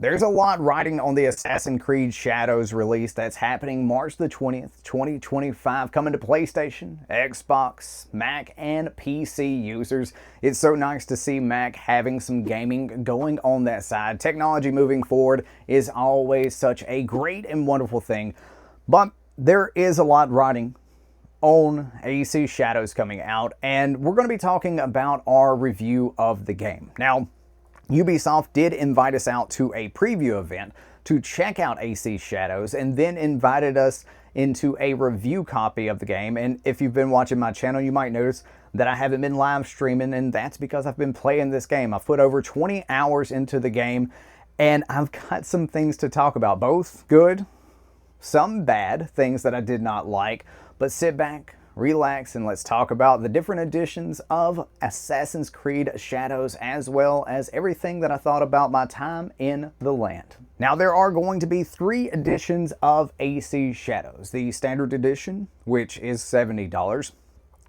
There's a lot riding on the Assassin's Creed Shadows release that's happening March the 20th, 2025, coming to PlayStation, Xbox, Mac, and PC users. It's so nice to see Mac having some gaming going on that side. Technology moving forward is always such a great and wonderful thing, but there is a lot riding on AC Shadows coming out, and we're going to be talking about our review of the game. Now, Ubisoft did invite us out to a preview event to check out AC Shadows and then invited us into a review copy of the game. And if you've been watching my channel, you might notice that I haven't been live streaming, and that's because I've been playing this game. I've put over 20 hours into the game, and I've got some things to talk about, both good, some bad, things that I did not like. But sit back, relax, and let's talk about the different editions of Assassin's Creed Shadows, as well as everything that I thought about my time in the land. Now, there are going to be 3 editions of AC Shadows. The Standard Edition, which is $70.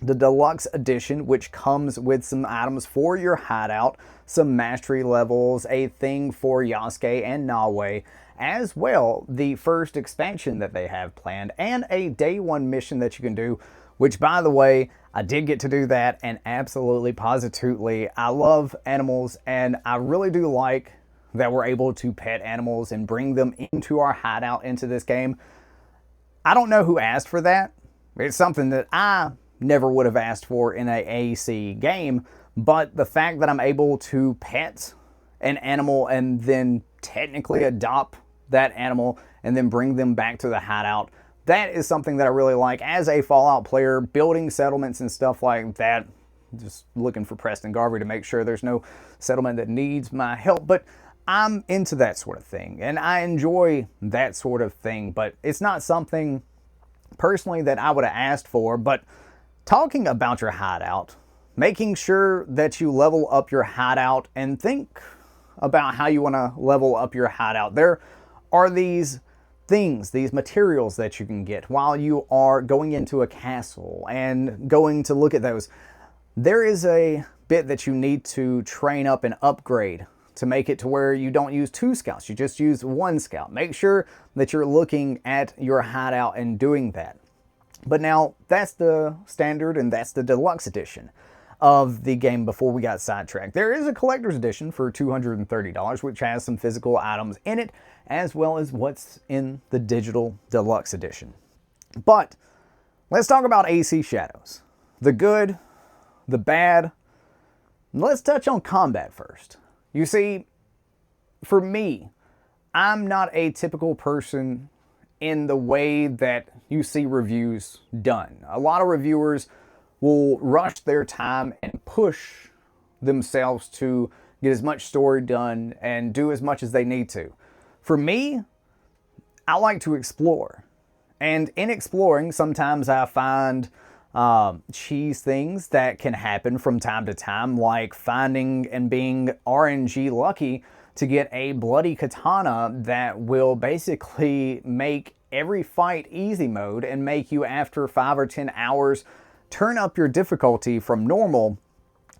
The Deluxe Edition, which comes with some items for your hideout, some mastery levels, a thing for Yasuke and Nawe, as well the first expansion that they have planned, and a day 1 mission that you can do, which, by the way, I did get to do that, and absolutely, positively, I love animals, and I really do like that we're able to pet animals and bring them into our hideout into this game. I don't know who asked for that. It's something that I never would have asked for in a AC game, but the fact that I'm able to pet an animal and then technically adopt that animal and then bring them back to the hideout, that is something that I really like as a Fallout player, building settlements and stuff like that. Just looking for Preston Garvey to make sure there's no settlement that needs my help, but I'm into that sort of thing, and I enjoy that sort of thing, but it's not something personally that I would have asked for. But talking about your hideout, making sure that you level up your hideout and think about how you want to level up your hideout. There are these things, these materials that you can get while you are going into a castle and going to look at those. There is a bit that you need to train up and upgrade to make it to where you don't use 2 scouts, you just use 1 scout. Make sure that you're looking at your hideout and doing that. But now, that's the standard and that's the deluxe edition of the game before we got sidetracked. There is a collector's edition for $230, which has some physical items in it, as well as what's in the digital deluxe edition. But let's talk about AC Shadows. The good, the bad. Let's touch on combat first. You see, for me, I'm not a typical person in the way that you see reviews done. A lot of reviewers will rush their time and push themselves to get as much story done and do as much as they need to. For me, I like to explore. And in exploring, sometimes I find cheese things that can happen from time to time, like finding and being RNG lucky to get a bloody katana that will basically make every fight easy mode and make you, after 5 or 10 hours, turn up your difficulty from normal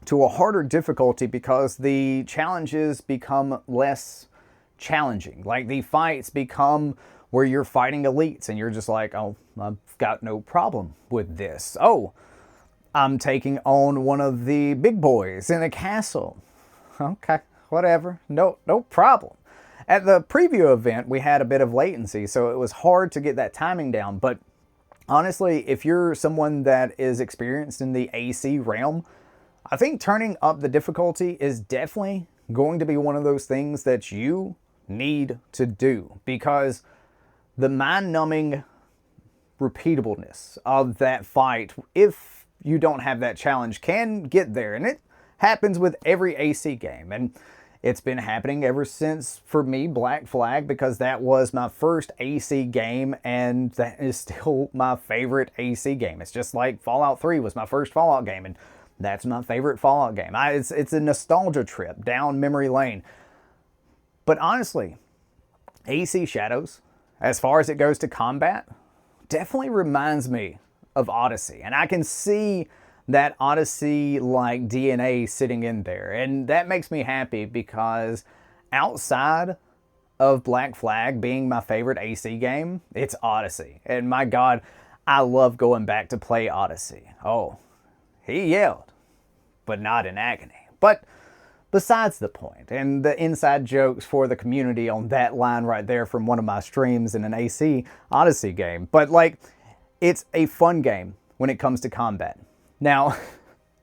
to a harder difficulty because the challenges become less challenging. Like, the fights become where you're fighting elites and you're just like, oh, I've got no problem with this. Oh, I'm taking on one of the big boys in a castle. Okay, whatever, no problem. At the preview event, we had a bit of latency, so it was hard to get that timing down, but honestly, if you're someone that is experienced in the AC realm, I think turning up the difficulty is definitely going to be one of those things that you need to do, because the mind-numbing repeatableness of that fight, if you don't have that challenge, can get there. And it happens with every AC game. And it's been happening ever since, for me, Black Flag, because that was my first AC game, and that is still my favorite AC game. It's just like Fallout 3 was my first Fallout game, and that's my favorite Fallout game. It's a nostalgia trip down memory lane. But honestly, AC Shadows, as far as it goes to combat, definitely reminds me of Odyssey. And I can see that Odyssey-like DNA sitting in there. And that makes me happy, because outside of Black Flag being my favorite AC game, it's Odyssey. And my God, I love going back to play Odyssey. Oh, he yelled, but not in agony. But besides the point, and the inside jokes for the community on that line right there from one of my streams in an AC Odyssey game. But like, it's a fun game when it comes to combat. Now,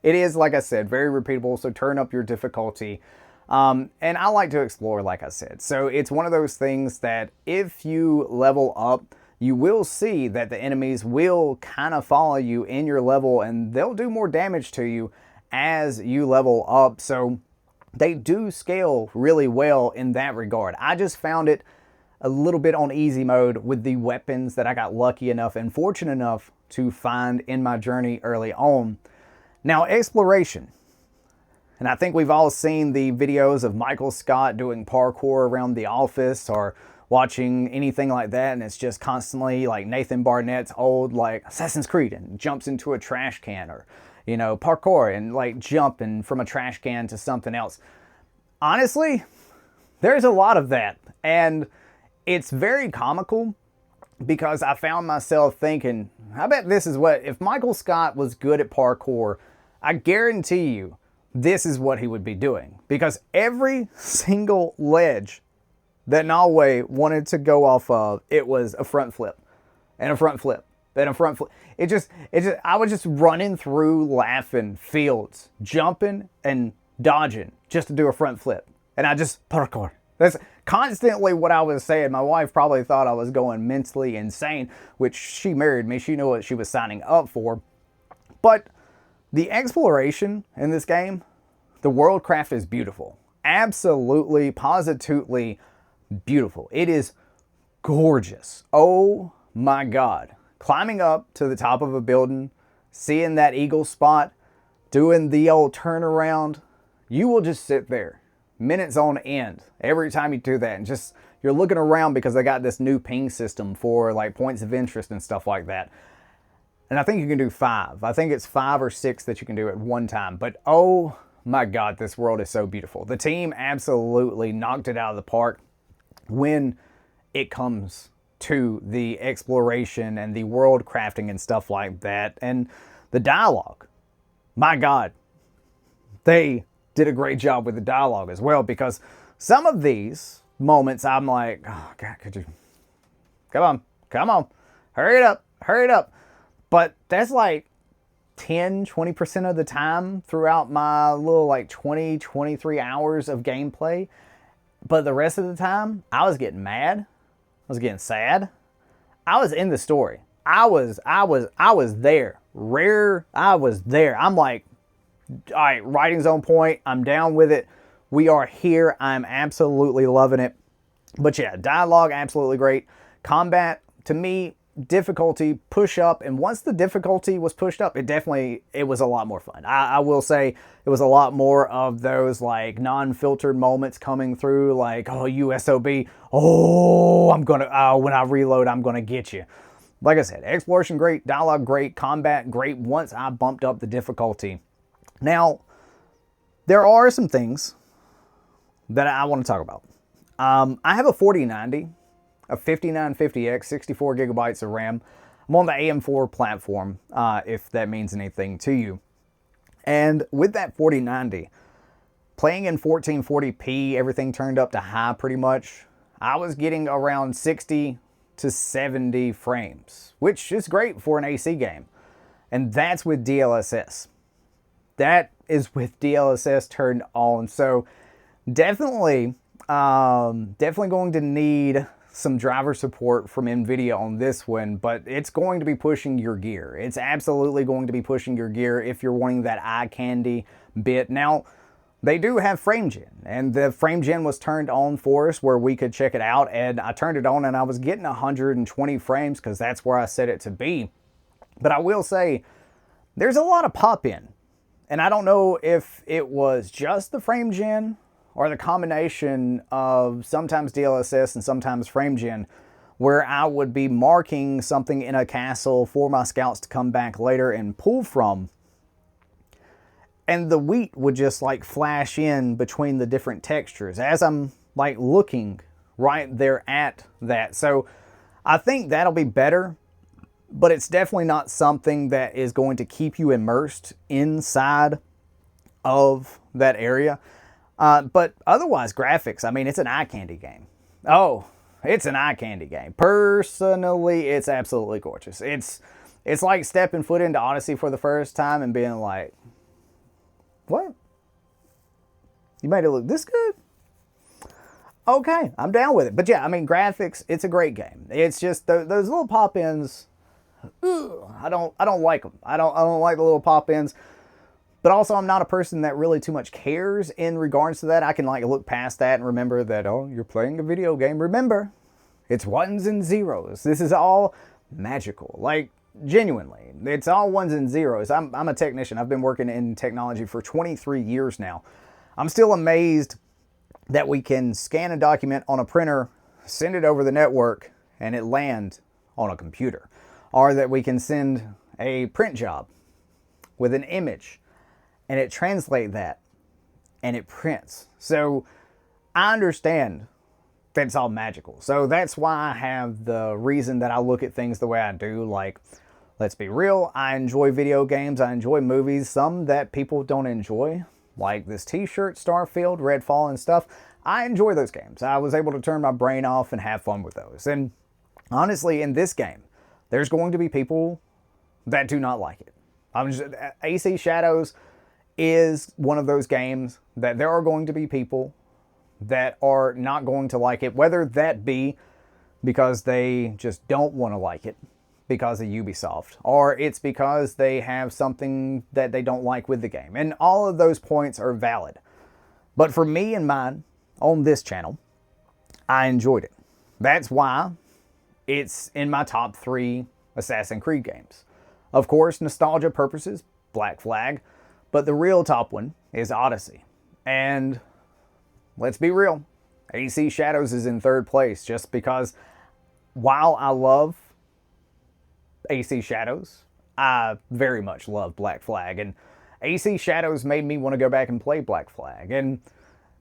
it is, like I said, very repeatable, so turn up your difficulty. And I like to explore, like I said. So it's one of those things that if you level up, you will see that the enemies will kind of follow you in your level, and they'll do more damage to you as you level up. So they do scale really well in that regard. I just found it a little bit on easy mode with the weapons that I got lucky enough and fortunate enough to find in my journey early on. Now, exploration. And I think we've all seen the videos of Michael Scott doing parkour around the office or watching anything like that, and it's just constantly like Nathan Barnett's old like Assassin's Creed and jumps into a trash can, or you know, parkour and like jumping from a trash can to something else. Honestly, there's a lot of that, and it's very comical because I found myself thinking, I bet this is what, if Michael Scott was good at parkour, I guarantee you this is what he would be doing, because every single ledge that Nalway wanted to go off of, it was a front flip and a front flip and a front flip. I was just running through laughing fields, jumping and dodging just to do a front flip. And I just parkour. That's constantly what I was saying. My wife probably thought I was going mentally insane, which she married me. She knew what she was signing up for. But the exploration in this game, the worldcraft is beautiful. Absolutely, positively beautiful. It is gorgeous. Oh my God. Climbing up to the top of a building, seeing that eagle spot, doing the old turnaround, you will just sit there minutes on end every time you do that, and just you're looking around because they got this new ping system for like points of interest and stuff like that. And I think you can do 5. I think it's 5 or 6 that you can do at one time. But oh my God, this world is so beautiful. The team absolutely knocked it out of the park when it comes to the exploration and the world crafting and stuff like that. And the dialogue, my God, they did a great job with the dialogue as well, because some of these moments I'm like, oh God, could you, come on, hurry it up. But that's like 10-20% of the time throughout my little like 23 hours of gameplay. But the rest of the time, I was getting mad. I was getting sad. I was in the story. I was there. I was there. I'm like, all right, writing's on point. I'm down with it. We are here. I'm absolutely loving it. But yeah, dialogue, absolutely great. Combat, to me, difficulty, push up. And once the difficulty was pushed up, it was a lot more fun. I will say it was a lot more of those like non-filtered moments coming through, like, oh, USOB, oh, when I reload, I'm gonna get you. Like I said, exploration great, dialogue great, combat great once I bumped up the difficulty. Now, there are some things that I want to talk about. I have a 4090, a 5950X, 64 gigabytes of RAM. I'm on the AM4 platform, if that means anything to you. And with that 4090, playing in 1440p, everything turned up to high pretty much, I was getting around 60 to 70 frames, which is great for an AC game. And that's with DLSS. That is with DLSS turned on. So definitely going to need some driver support from NVIDIA on this one, but it's going to be pushing your gear. It's absolutely going to be pushing your gear if you're wanting that eye candy bit. Now, they do have frame gen, and the frame gen was turned on for us where we could check it out, and I turned it on and I was getting 120 frames because that's where I set it to be. But I will say, there's a lot of pop in. And I don't know if it was just the frame gen or the combination of sometimes DLSS and sometimes frame gen, where I would be marking something in a castle for my scouts to come back later and pull from. And the wheat would just like flash in between the different textures as I'm like looking right there at that. So I think that'll be better, but it's definitely not something that is going to keep you immersed inside of that area. But otherwise, graphics, I mean, it's an eye candy game. Oh, it's an eye candy game. Personally, it's absolutely gorgeous. It's like stepping foot into Odyssey for the first time and being like, what? You made it look this good? Okay, I'm down with it. But yeah, I mean, graphics, it's a great game. It's just those little pop-ins, I don't like them. I don't like the little pop-ins. But also, I'm not a person that really too much cares in regards to that. I can like look past that and remember that, oh, you're playing a video game. Remember, it's ones and zeros. This is all magical. Like, genuinely, it's all ones and zeros. I'm a technician. I've been working in technology for 23 years now. I'm still amazed that we can scan a document on a printer, send it over the network, and it land on a computer. Or that we can send a print job with an image and it translates that and it prints. So I understand that it's all magical. So that's why I have the reason that I look at things the way I do. Like, let's be real, I enjoy video games, I enjoy movies, some that people don't enjoy, like this t-shirt, Starfield, Redfall and stuff. I enjoy those games. I was able to turn my brain off and have fun with those. And honestly, in this game, there's going to be people that do not like it. AC Shadows is one of those games that there are going to be people that are not going to like it, whether that be because they just don't want to like it because of Ubisoft, or it's because they have something that they don't like with the game. And all of those points are valid. But for me and mine, on this channel, I enjoyed it. That's why it's in my top 3 Assassin's Creed games. Of course, nostalgia purposes, Black Flag, but the real top one is Odyssey. And let's be real, AC Shadows is in 3rd place just because while I love AC Shadows, I very much love Black Flag. And AC Shadows made me want to go back and play Black Flag. And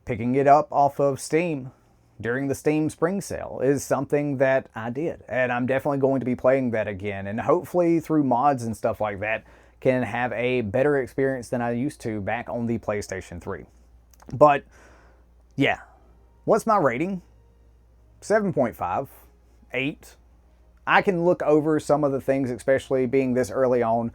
picking it up off of Steam during the Steam Spring Sale is something that I did. And I'm definitely going to be playing that again. And hopefully through mods and stuff like that, can have a better experience than I used to back on the PlayStation 3. But yeah, what's my rating? 7.5, 8. I can look over some of the things, especially being this early on.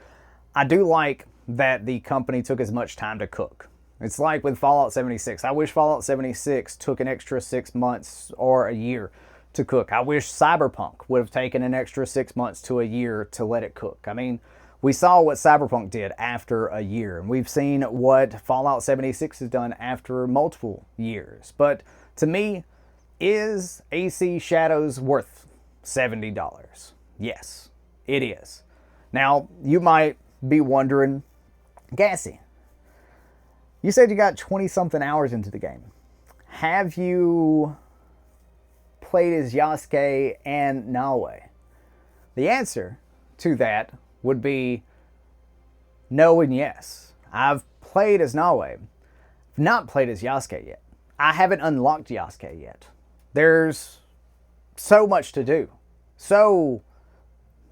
I do like that the company took as much time to cook. It's like with Fallout 76. I wish Fallout 76 took an extra 6 months or a year to cook. I wish Cyberpunk would have taken an extra 6 months to a year to let it cook. I mean, we saw what Cyberpunk did after a year, and we've seen what Fallout 76 has done after multiple years. But to me, is AC Shadows worth $70? Yes, it is. Now, you might be wondering, Gassy, you said you got 20-something hours into the game. Have you played as Yasuke and Naoe? The answer to that would be no and yes. I've played as Naoe, not played as Yasuke yet. I haven't unlocked Yasuke yet. There's so much to do. So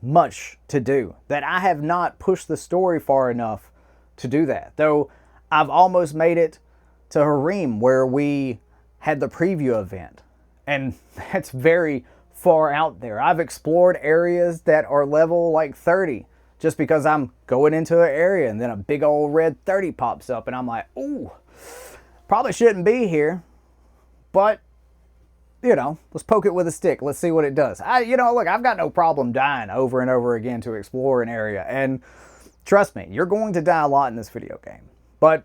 much to do that I have not pushed the story far enough to do that. Though I've almost made it to Harem, where we had the preview event. And that's very far out there. I've explored areas that are level like 30 just because I'm going into an area and then a big old red 30 pops up and I'm like, ooh, probably shouldn't be here. But, you know, let's poke it with a stick. Let's see what it does. Look, I've got no problem dying over and over again to explore an area. And trust me, you're going to die a lot in this video game. But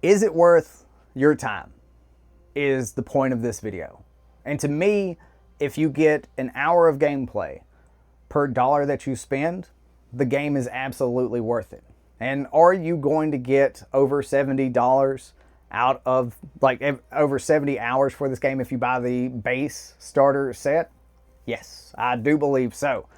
is it worth your time? Is the point of this video. And to me, if you get an hour of gameplay per $1 that you spend, the game is absolutely worth it. And are you going to get over $70 out of, like, over 70 hours for this game if you buy the base starter set? Yes, I do believe so.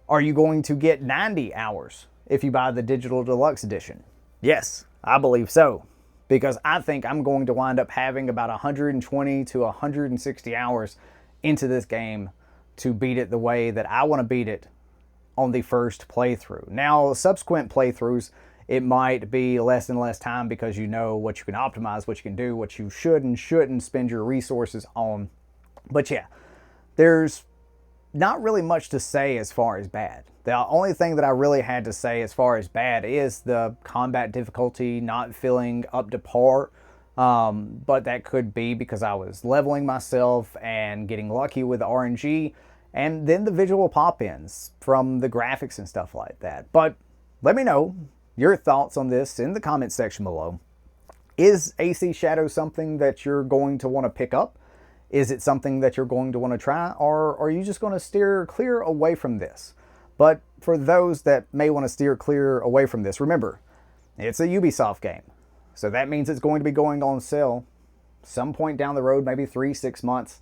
Are you going to get 90 hours if you buy the digital deluxe edition? Yes, I believe so. because I think I'm going to wind up having about 120 to 160 hours into this game to beat it the way that I want to beat it on the first playthrough. Now, subsequent playthroughs, it might be less and less time because you know what you can optimize, what you can do, what you should and shouldn't spend your resources on. But yeah, there's not really much to say as far as bad. The only thing that I really had to say as far as bad is the combat difficulty not feeling up to par. But that could be because I was leveling myself and getting lucky with the RNG, and then the visual pop-ins from the graphics and stuff like that. But let me know your thoughts on this in the comment section below. Is AC Shadow something that you're going to want to pick up? Is it something that you're going to want to try, or are you just going to steer clear away from this? But for those that may want to steer clear away from this, remember, it's a Ubisoft game. So that means it's going to be going on sale some point down the road, maybe 3-6 months.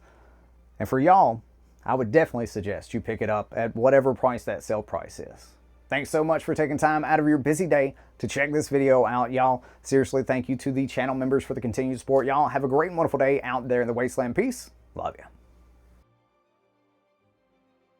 And for y'all, I would definitely suggest you pick it up at whatever price that sale price is. Thanks so much for taking time out of your busy day to check this video out, y'all. Seriously, thank you to the channel members for the continued support. Y'all have a great and wonderful day out there in the wasteland. Peace. Love you.